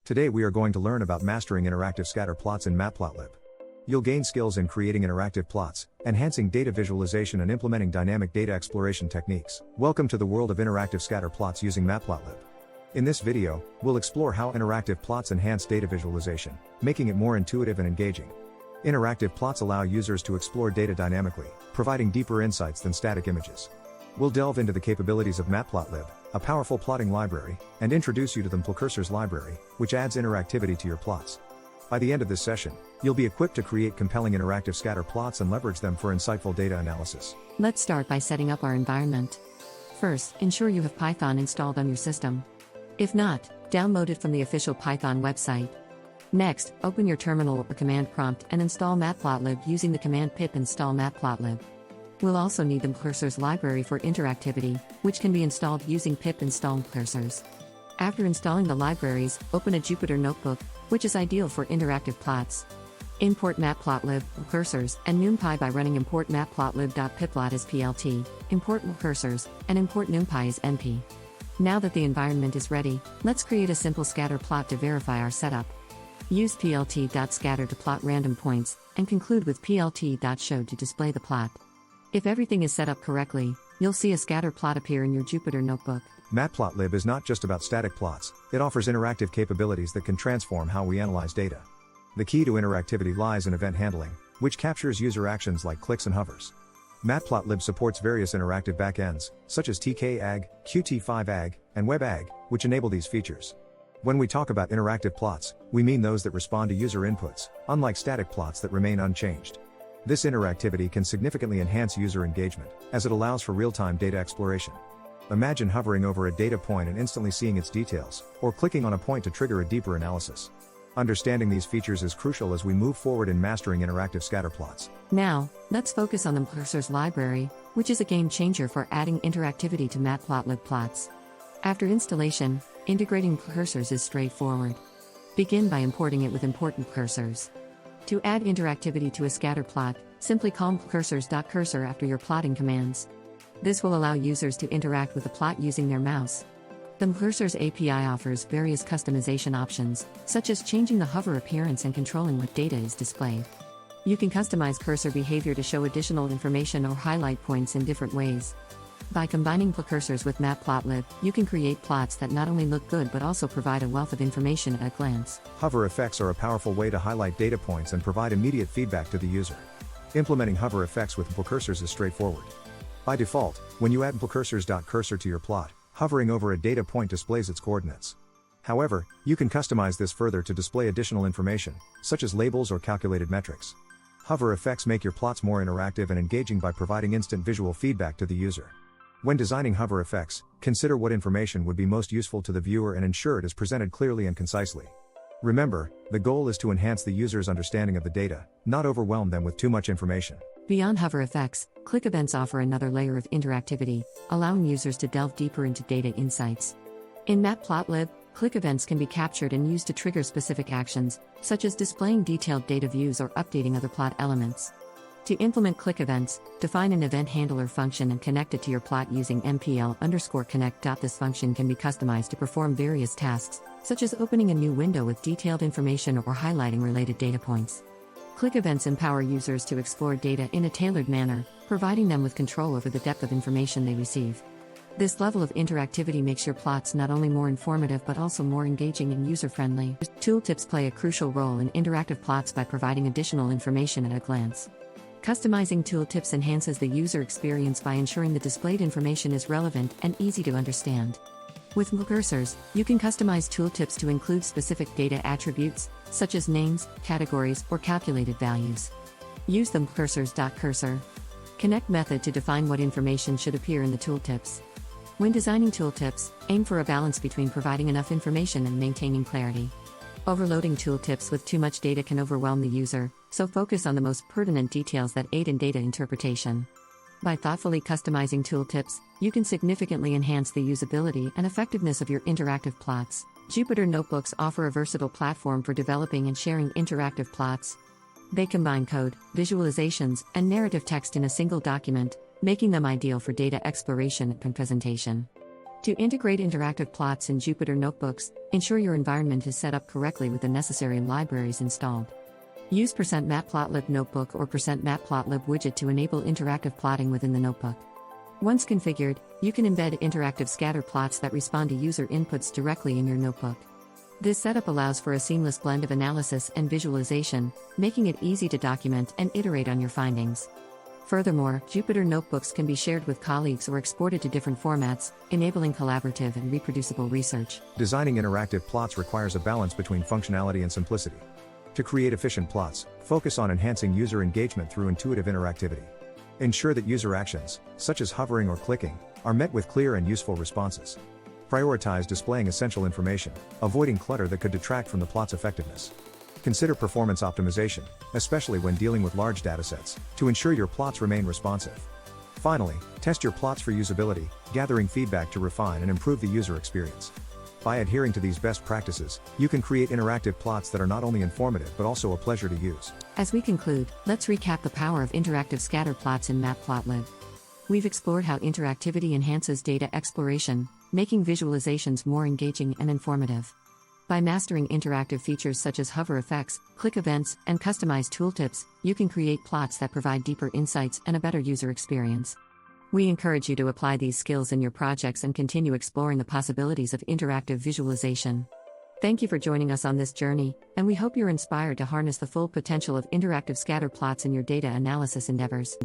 Today we are going to learn about mastering interactive scatter plots in Matplotlib. You'll gain skills in creating interactive plots, enhancing data visualization and implementing dynamic data exploration techniques. Welcome to the world of interactive scatter plots using Matplotlib. In this video, we'll explore how interactive plots enhance data visualization, making it more intuitive and engaging. Interactive plots allow users to explore data dynamically, providing deeper insights than static images. We'll delve into the capabilities of Matplotlib, a powerful plotting library, and introduce you to the Matplotlib library, which adds interactivity to your plots. By the end of this session, you'll be equipped to create compelling interactive scatter plots and leverage them for insightful data analysis. Let's start by setting up our environment. First, ensure you have Python installed on your system. If not, download it from the official Python website. Next, open your terminal or command prompt and install Matplotlib using the command pip install matplotlib. We'll also need the Matplotlib library for interactivity, which can be installed using pip install Matplotlib. After installing the libraries, open a Jupyter notebook, which is ideal for interactive plots. Import Matplotlib, Matplotlib, and NumPy by running import matplotlib.pyplot as plt, import Matplotlib, and import NumPy as np. Now that the environment is ready, let's create a simple scatter plot to verify our setup. Use plt.scatter to plot random points, and conclude with plt.show to display the plot. If everything is set up correctly, you'll see a scatter plot appear in your Jupyter notebook. Matplotlib is not just about static plots, it offers interactive capabilities that can transform how we analyze data. The key to interactivity lies in event handling, which captures user actions like clicks and hovers. Matplotlib supports various interactive backends, such as TK-AG, Qt5-AG, and WebAG, which enable these features. When we talk about interactive plots, we mean those that respond to user inputs, unlike static plots that remain unchanged. This interactivity can significantly enhance user engagement, as it allows for real-time data exploration. Imagine hovering over a data point and instantly seeing its details, or clicking on a point to trigger a deeper analysis. Understanding these features is crucial as we move forward in mastering interactive scatter plots. Now, let's focus on the Matplotlib library, which is a game changer for adding interactivity to Matplotlib plots. After installation, integrating Matplotlib is straightforward. Begin by importing it with import Matplotlib. To add interactivity to a scatter plot, simply call matplotlib.cursor after your plotting commands. This will allow users to interact with the plot using their mouse. The Matplotlib API offers various customization options, such as changing the hover appearance and controlling what data is displayed. You can customize cursor behavior to show additional information or highlight points in different ways. By combining Matplotlib with Matplotlib, you can create plots that not only look good but also provide a wealth of information at a glance. Hover effects are a powerful way to highlight data points and provide immediate feedback to the user. Implementing hover effects with Matplotlib is straightforward. By default, when you add Matplotlib.cursor to your plot, hovering over a data point displays its coordinates. However, you can customize this further to display additional information, such as labels or calculated metrics. Hover effects make your plots more interactive and engaging by providing instant visual feedback to the user. When designing hover effects, consider what information would be most useful to the viewer and ensure it is presented clearly and concisely. Remember, the goal is to enhance the user's understanding of the data, not overwhelm them with too much information. Beyond hover effects, click events offer another layer of interactivity, allowing users to delve deeper into data insights. In Matplotlib, click events can be captured and used to trigger specific actions, such as displaying detailed data views or updating other plot elements. To implement click events, define an event handler function and connect it to your plot using mpl_connect. This function can be customized to perform various tasks, such as opening a new window with detailed information or highlighting related data points. Click events empower users to explore data in a tailored manner, providing them with control over the depth of information they receive. This level of interactivity makes your plots not only more informative but also more engaging and user-friendly. Tooltips play a crucial role in interactive plots by providing additional information at a glance. Customizing tooltips enhances the user experience by ensuring the displayed information is relevant and easy to understand. With Matplotlib, you can customize tooltips to include specific data attributes, such as names, categories, or calculated values. Use the Matplotlib.cursor connect method to define what information should appear in the tooltips. When designing tooltips, aim for a balance between providing enough information and maintaining clarity. Overloading tooltips with too much data can overwhelm the user, so focus on the most pertinent details that aid in data interpretation. By thoughtfully customizing tooltips, you can significantly enhance the usability and effectiveness of your interactive plots. Jupyter Notebooks offer a versatile platform for developing and sharing interactive plots. They combine code, visualizations, and narrative text in a single document, making them ideal for data exploration and presentation. To integrate interactive plots in Jupyter Notebooks, ensure your environment is set up correctly with the necessary libraries installed. Use %matplotlib notebook or %matplotlib widget to enable interactive plotting within the notebook. Once configured, you can embed interactive scatter plots that respond to user inputs directly in your notebook. This setup allows for a seamless blend of analysis and visualization, making it easy to document and iterate on your findings. Furthermore, Jupyter Notebooks can be shared with colleagues or exported to different formats, enabling collaborative and reproducible research. Designing interactive plots requires a balance between functionality and simplicity. To create efficient plots, focus on enhancing user engagement through intuitive interactivity. Ensure that user actions, such as hovering or clicking, are met with clear and useful responses. Prioritize displaying essential information, avoiding clutter that could detract from the plot's effectiveness. Consider performance optimization, especially when dealing with large datasets, to ensure your plots remain responsive. Finally, test your plots for usability, gathering feedback to refine and improve the user experience. By adhering to these best practices, you can create interactive plots that are not only informative but also a pleasure to use. As we conclude, let's recap the power of interactive scatter plots in Matplotlib. We've explored how interactivity enhances data exploration, making visualizations more engaging and informative. By mastering interactive features such as hover effects, click events, and customized tooltips, you can create plots that provide deeper insights and a better user experience. We encourage you to apply these skills in your projects and continue exploring the possibilities of interactive visualization. Thank you for joining us on this journey, and we hope you're inspired to harness the full potential of interactive scatter plots in your data analysis endeavors.